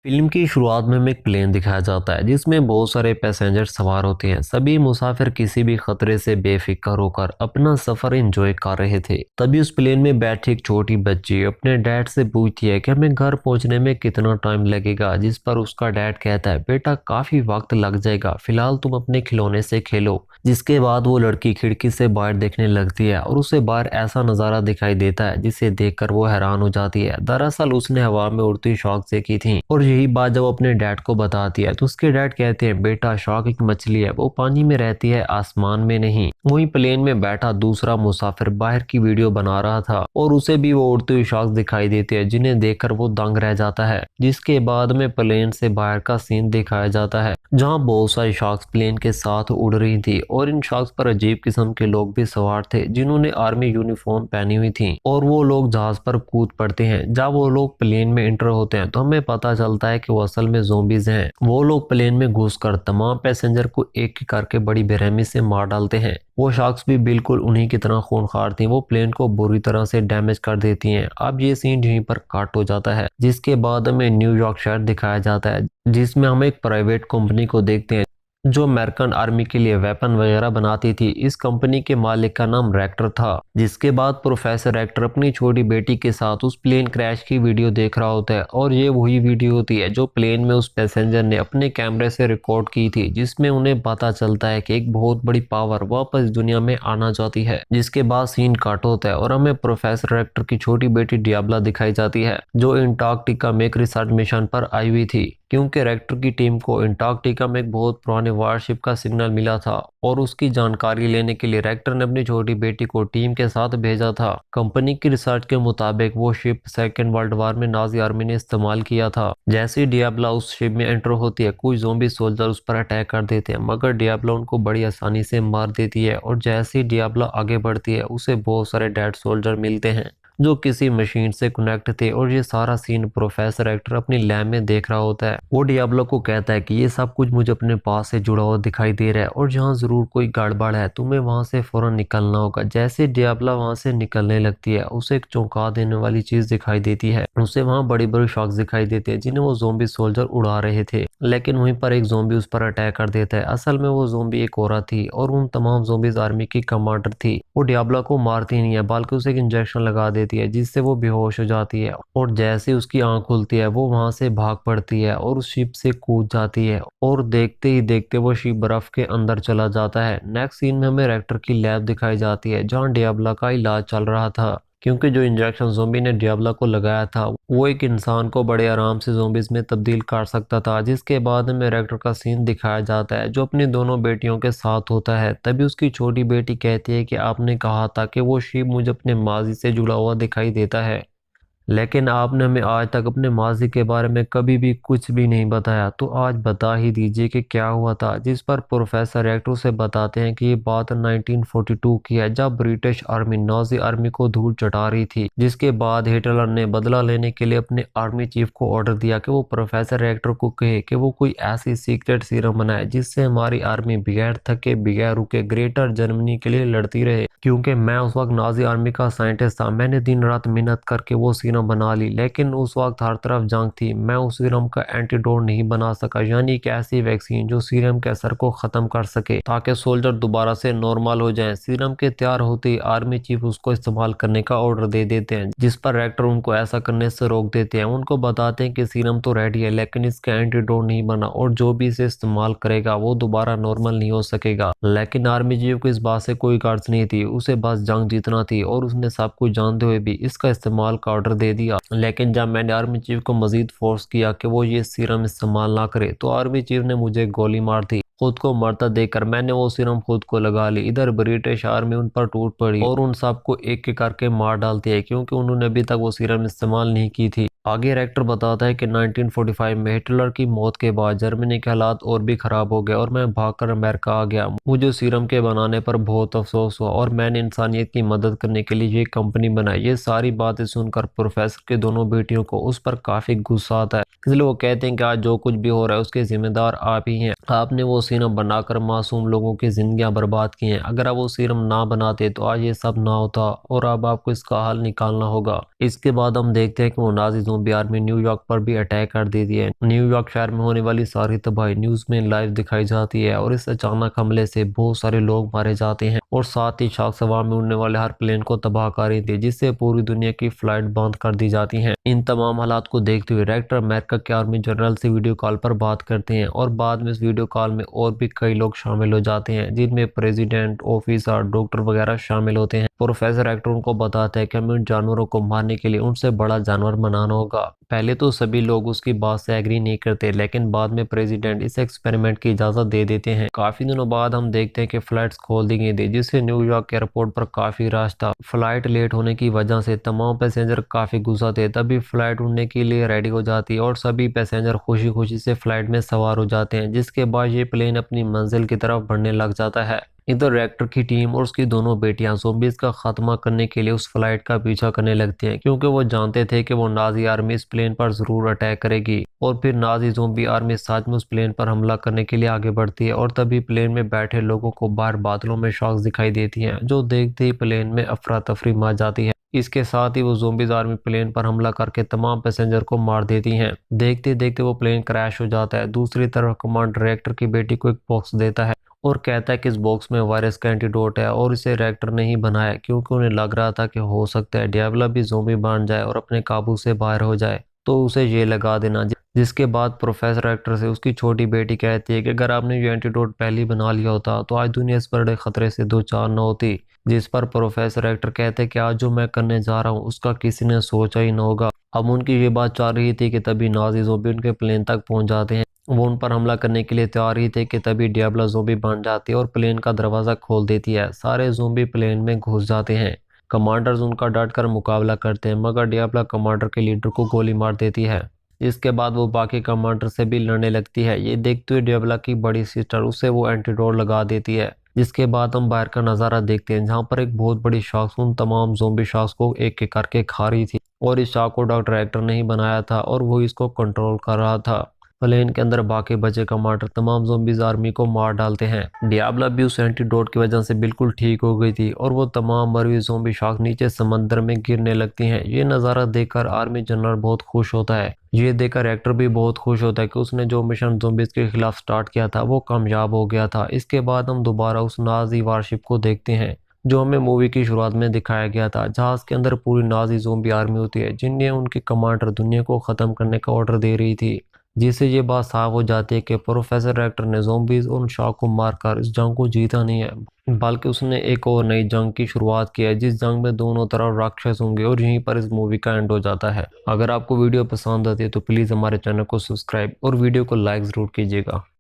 Film की शुरुआत में हमें एक प्लेन दिखाया जाता है जिसमें बहुत सारे पैसेंजर सवार होते हैं। सभी मुसाफिर किसी भी खतरे से बेफिक्र होकर अपना सफर एंजॉय कर रहे थे। तभी उस प्लेन में बैठी एक छोटी बच्ची अपने डैड से पूछती है कि हमें घर पहुंचने में कितना टाइम लगेगा, जिस पर उसका डैड कहता है, बेटा काफी वक्त लग जाएगा, फिलहाल तुम अपने खिलौने से खेलो। जिसके बाद वो लड़की खिड़की से बाहर देखने लगती है और उसे बाहर ऐसा नजारा दिखाई देता है जिसे देखकर वो हैरान हो जाती है। दरअसल उसने हवा में उड़ती शार्क देखी थी और यही बात जब अपने डैड को बताती है तो उसके डैड कहते हैं, बेटा शार्क एक मछली है, वो पानी में रहती है, आसमान में नहीं। वहीं प्लेन में बैठा दूसरा मुसाफिर बाहर की वीडियो बना रहा था और उसे भी वो उड़ती हुई शार्क दिखाई देती है जिन्हें देखकर वो दंग रह जाता है। जिसके बाद में प्लेन से बाहर का सीन दिखाया जाता है जहाँ बहुत सारी शार्क्स प्लेन के साथ उड़ रही थी और इन शार्क्स पर अजीब किस्म के लोग भी सवार थे जिन्होंने आर्मी यूनिफॉर्म पहनी हुई थी। और वो लोग जहाज पर कूद पड़ते हैं। जब वो लोग प्लेन में एंटर होते हैं तो हमें पता चलता है कि वो असल में ज़ोंबीज हैं। वो लोग प्लेन में घुसकर तमाम पैसेंजर को एक एक करके बड़ी बेरहमी से मार डालते हैं। वो शार्क्स भी बिल्कुल उन्हीं की तरह खूंखार थी, वो प्लेन को बुरी तरह से डैमेज कर देती हैं। अब ये सीन यहीं पर काट हो जाता है। जिसके बाद हमें न्यूयॉर्क शहर दिखाया जाता है जिसमें हम एक प्राइवेट कंपनी को देखते हैं जो अमेरिकन आर्मी के लिए वेपन वगैरह बनाती थी। इस कंपनी के मालिक का नाम रेक्टर था। जिसके बाद प्रोफेसर रेक्टर अपनी छोटी बेटी के साथ उस प्लेन क्रैश की वीडियो देख रहा होता है और ये वही वीडियो होती है जो प्लेन में उस पैसेंजर ने अपने कैमरे से रिकॉर्ड की थी, जिसमें उन्हें पता चलता है कि एक बहुत बड़ी पावर वापस दुनिया में आना चाहती है। जिसके बाद सीन काट होता है और हमें प्रोफेसर रेक्टर की छोटी बेटी डियाब्ला दिखाई जाती है जो अंटार्कटिका में एक रिसर्च मिशन पर आई हुई थी, क्योंकि रेक्टर की टीम को अंटार्कटिका में एक बहुत पुराने वारशिप का सिग्नल मिला था और उसकी जानकारी लेने के लिए रेक्टर ने अपनी छोटी बेटी को टीम के साथ भेजा था। कंपनी की रिसर्च के मुताबिक वो शिप सेकेंड वर्ल्ड वार में नाजी आर्मी ने इस्तेमाल किया था। जैसे ही डियाब्ला उस शिप में एंटर होती है कुछ ज़ोंबी सोल्जर उस पर अटैक कर देते हैं, मगर डियाब्ला उनको बड़ी आसानी से मार देती है। और जैसे ही डियाब्ला आगे बढ़ती है उसे बहुत सारे डेड सोल्जर मिलते हैं जो किसी मशीन से कनेक्ट थे। और ये सारा सीन प्रोफेसर एक्टर अपनी लैब में देख रहा होता है। वो डियाब्लो को कहता है कि ये सब कुछ मुझे अपने पास से जुड़ा हुआ दिखाई दे रहा है और जहाँ जरूर कोई गड़बड़ है तुम्हें वहां से फौरन निकलना होगा। जैसे डियाब्ला वहां से निकलने लगती है उसे एक चौंका देने वाली चीज दिखाई देती है। उसे वहां बड़ी बड़ी शॉक्स दिखाई देते हैं जिन्हें वो जोम्बी सोल्जर उड़ा रहे थे, लेकिन वहीं पर एक जोम्बी उस पर अटैक कर देता है। असल में वो जोम्बी एक औरत थी और उन तमाम जोम्बीज आर्मी की कमांडर थी। वो डियाब्ला को मारती नहीं है बल्कि उसे एक इंजेक्शन लगा देती है जिससे वो बेहोश हो जाती है। और जैसे उसकी आंख खुलती है वो वहां से भाग पड़ती है और उस शिप से कूद जाती है और देखते ही देखते वो शिप बर्फ के अंदर चला जाता है। नेक्स्ट सीन में हमें रेक्टर की लैब दिखाई जाती है जहाँ डियाब्ला का इलाज चल रहा था, क्योंकि जो इंजेक्शन जोम्बी ने डियाब्ला को लगाया था वो एक इंसान को बड़े आराम से जोम्बीज में तब्दील कर सकता था। जिसके बाद में रेक्टर का सीन दिखाया जाता है जो अपनी दोनों बेटियों के साथ होता है। तभी उसकी छोटी बेटी कहती है कि आपने कहा था कि वो शिप मुझे अपने माजी से जुड़ा हुआ दिखाई देता है, लेकिन आपने हमें आज तक अपने माजी के बारे में कभी भी कुछ भी नहीं बताया, तो आज बता ही दीजिए कि क्या हुआ था। जिस पर प्रोफेसर रेक्टर से बताते हैं कि ये बात 1942 की है जब ब्रिटिश आर्मी नाजी आर्मी को धूल चटा रही थी। जिसके बाद हिटलर ने बदला लेने के लिए अपने आर्मी चीफ को ऑर्डर दिया कि वो प्रोफेसर रेक्टर को कहे कि वो कोई ऐसी सीक्रेट सीरम बनाए जिससे हमारी आर्मी बगैर थके बगैर रुके ग्रेटर जर्मनी के लिए लड़ती रहे। क्योंकि मैं उस वक्त नाजी आर्मी का साइंटिस्ट था, मैंने दिन रात मेहनत करके वो सीरम बना ली, लेकिन उस वक्त हर तरफ जंग थी, मैं उस सीरम का एंटीडोट नहीं बना सका, यानी कि ऐसी वैक्सीन जो सीरम के असर को खत्म कर सके ताकि सोल्जर दोबारा से नॉर्मल हो जाएं। सीरम के तैयार होते ही आर्मी चीफ उसको इस्तेमाल करने का ऑर्डर दे देते हैं, जिस पर रेक्टर उनको ऐसा करने से रोक देते हैं। उनको बताते हैं कि सीरम तो रेडी है लेकिन इसका एंटीडोट नहीं बना और जो भी इसे इस्तेमाल करेगा वो दोबारा नॉर्मल नहीं हो सकेगा। लेकिन आर्मी चीफ को इस बात से कोई गर्ज नहीं थी, उसे बस जंग जीतना थी और उसने सब कुछ जानते हुए भी इसका इस्तेमाल का ऑर्डर दे दिया। लेकिन जब मैंने आर्मी चीफ को मजीद फोर्स किया कि वो ये सीरम इस्तेमाल ना करे तो आर्मी चीफ ने मुझे गोली मार दी। खुद को मरता देखकर मैंने वो सीरम खुद को लगा ली। इधर ब्रिटिश आर्मी उन पर टूट पड़ी और उन सबको एक एक करके मार डालती है क्योंकि उन्होंने अभी तक वो सीरम इस्तेमाल नहीं की थी। आगे रेक्टर बताता है कि 1945 में हिटलर की मौत के बाद जर्मनी के हालात और भी खराब हो गए और मैं भागकर अमेरिका आ गया। मुझे सीरम के बनाने पर बहुत अफसोस हुआ और मैंने इंसानियत की मदद करने के लिए ये कंपनी बनाई। ये सारी बातें सुनकर प्रोफेसर के दोनों बेटियों को उस पर काफी गुस्सा आता है, इसलिए वो कहते हैं कि आज जो कुछ भी हो रहा है उसके जिम्मेदार आप ही हैं। आपने वो सीरम बनाकर मासूम लोगों की जिंदगियां बर्बाद की हैं। अगर आप वो सीरम ना बनाते तो आज ये सब ना होता और अब आपको इसका हल निकालना होगा। इसके बाद हम देखते हैं कि वो नाजी ज़ोंबी आर्मी न्यूयॉर्क पर भी अटैक कर देती है। न्यूयॉर्क शहर में होने वाली सारी तबाही न्यूज में लाइव दिखाई जाती है और इस अचानक हमले से बहुत सारे लोग मारे जाते हैं और साथ ही शाख सवार में उड़ने वाले हर प्लेन को तबाह कर रही थी, जिससे पूरी दुनिया की फ्लाइट बंद कर दी जाती हैं। इन तमाम हालात को देखते हुए डायरेक्टर अमेरिका के आर्मी जनरल से वीडियो कॉल पर बात करते हैं और बाद में इस वीडियो कॉल में और भी कई लोग शामिल हो जाते हैं, जिनमें प्रेसिडेंट, ऑफिसर, डॉक्टर वगैरह शामिल होते हैं। प्रोफेसर एक्टर उनको बताता है कि हमें उन जानवरों को मारने के लिए उनसे बड़ा जानवर बनाना होगा। पहले तो सभी लोग उसकी बात से एग्री नहीं करते, लेकिन बाद में प्रेसिडेंट इस एक्सपेरिमेंट की इजाजत दे देते हैं। काफी दिनों बाद हम देखते हैं कि फ्लाइट्स खोल दी गई थी, जिससे न्यूयॉर्क एयरपोर्ट पर काफी रश था। फ्लाइट लेट होने की वजह से तमाम पैसेंजर काफी गुस्सा थे। तभी फ्लाइट उड़ने के लिए रेडी हो जाती है और सभी पैसेंजर खुशी खुशी से फ्लाइट में सवार हो जाते हैं, जिसके बाद ये प्लेन अपनी मंजिल की तरफ बढ़ने लग जाता है। इधर रेक्टर की टीम और उसकी दोनों बेटियां ज़ोंबीज का खात्मा करने के लिए उस फ्लाइट का पीछा करने लगती हैं, क्योंकि वो जानते थे कि वो नाजी आर्मी इस प्लेन पर जरूर अटैक करेगी। और फिर नाजी ज़ोंबी आर्मी सच में उस प्लेन पर हमला करने के लिए आगे बढ़ती है और तभी प्लेन में बैठे लोगों को बाहर बादलों में शॉक्स दिखाई देती हैं, जो देखते ही प्लेन में अफरा तफरी मच जाती है। इसके साथ ही वो ज़ोंबीज आर्मी प्लेन पर हमला करके तमाम पैसेंजर को मार देती हैं। देखते देखते वो प्लेन क्रैश हो जाता है। दूसरी तरफ कमांडर रेक्टर की बेटी को एक बॉक्स देता है और कहता है कि इस बॉक्स में वायरस का एंटीडोट है और इसे रेक्टर ने ही बनाया, क्योंकि उन्हें लग रहा था कि हो सकता है डियाब्ला भी ज़ोंबी बन जाए और अपने काबू से बाहर हो जाए, तो उसे ये लगा देना। जिसके बाद प्रोफेसर रेक्टर से उसकी छोटी बेटी कहती है कि अगर आपने ये एंटीडोट पहले ही बना लिया होता तो आज दुनिया इस बड़े खतरे से दो चार न होती। जिस पर प्रोफेसर रेक्टर कहते हैं कि आज जो मैं करने जा रहा हूँ उसका किसी ने सोचा ही न होगा। अब उनकी ये बात चल रही थी कि तभी नाजी ज़ोंबी उनके प्लेन तक पहुंच जाते हैं। वो उन पर हमला करने के लिए तैयार ही थे कि तभी डियाब्ला ज़ोंबी बन जाती है और प्लेन का दरवाज़ा खोल देती है। सारे ज़ोंबी प्लेन में घुस जाते हैं। कमांडर्स उनका डट कर मुकाबला करते हैं, मगर डियाब्ला कमांडर के लीडर को गोली मार देती है। इसके बाद वो बाकी कमांडर से भी लड़ने लगती है। ये देखते हुए डियाब्ला की बड़ी सिस्टर उसे वो एंटीडोट लगा देती है। जिसके बाद हम बाहर का नज़ारा देखते हैं, जहाँ पर एक बहुत बड़ी शार्क उन तमाम ज़ोंबी शार्क्स को एक एक करके खा रही थी और इस शार्क को डॉक्टर एक्टर ने ही बनाया था और वो इसको कंट्रोल कर रहा था। प्लेन के अंदर बाकी बचे कमांडर तमाम ज़ोंबीज आर्मी को मार डालते हैं। डियाब्ला भी उस एंटीडोट की वजह से बिल्कुल ठीक हो गई थी और वो तमाम मरी हुई ज़ोंबी शार्क नीचे समंदर में गिरने लगती हैं। ये नज़ारा देखकर आर्मी जनरल बहुत खुश होता है। ये देखकर एक्टर भी बहुत खुश होता है कि उसने जो मिशन ज़ोंबीज के खिलाफ स्टार्ट किया था वो कामयाब हो गया था। इसके बाद हम दोबारा उस नाजी वारशिप को देखते हैं जो हमें मूवी की शुरुआत में दिखाया गया था। जहाज के अंदर पूरी नाजी ज़ोंबी आर्मी होती है, जिनमें उनकी कमांडर दुनिया को ख़त्म करने का ऑर्डर दे रही थी, जिससे ये बात साफ हो जाती है कि प्रोफेसर रेक्टर ने ज़ोंबीज और उन शार्क को मारकर इस जंग को जीता नहीं है, बल्कि उसने एक और नई जंग की शुरुआत की है, जिस जंग में दोनों तरफ राक्षस होंगे। और यहीं पर इस मूवी का एंड हो जाता है। अगर आपको वीडियो पसंद आती है तो प्लीज़ हमारे चैनल को सब्सक्राइब और वीडियो को लाइक ज़रूर कीजिएगा।